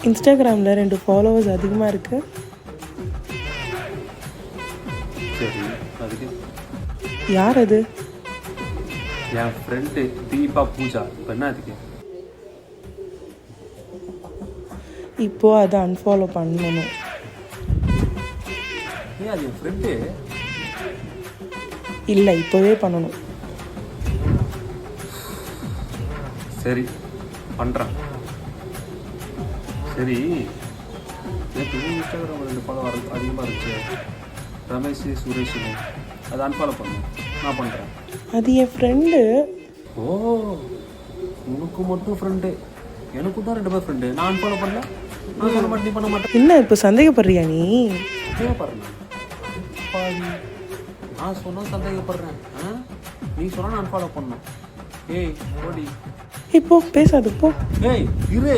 இன்ஸ்டாகிராமில் 2 ஃபாலோவர்ஸ் அதிகமாக இருக்குது. சரி, அதுக்கு யார் அது? என் ஃப்ரெண்டு தீபா பூஜா. இப்போ என்ன அதுக்கு? இப்போது அதை அன்ஃபாலோ பண்ணணும். ஏன் அது என் ஃப்ரெண்டு? இல்லை, இப்போவே பண்ணணும். சரி, பண்ணுறேன். சரி, நேற்று இன்ஸ்டாகிராம் 2 ஃபாலோ அதிகமாக இருந்துச்சு, ரமேஷ் சுரேஷ்னு. அதை அன்ஃபாலோ பண்ணு, நான் பண்ணுறேன். அது என் ஃப்ரெண்டு. ஓ, உனக்கு மட்டும் ஃப்ரெண்டு, எனக்கும் தான் 2 பேர் ஃப்ரெண்டு. நான் அன்ஃபாலோ பண்ணல, நான் சொல்ல மாட்டேன், நீ பண்ண மாட்டேன். என்ன இப்போ சந்தேகப்படுறியா நீ? சந்தேகப்படுறேன். நான் சொன்னால் சந்தேகப்படுறேன். நீ சொன்னால் நான் அன்ஃபாலோ பண்ணேன். ஏய் ஓடி. இப்போ பேசாது போ. ஏய் இரு.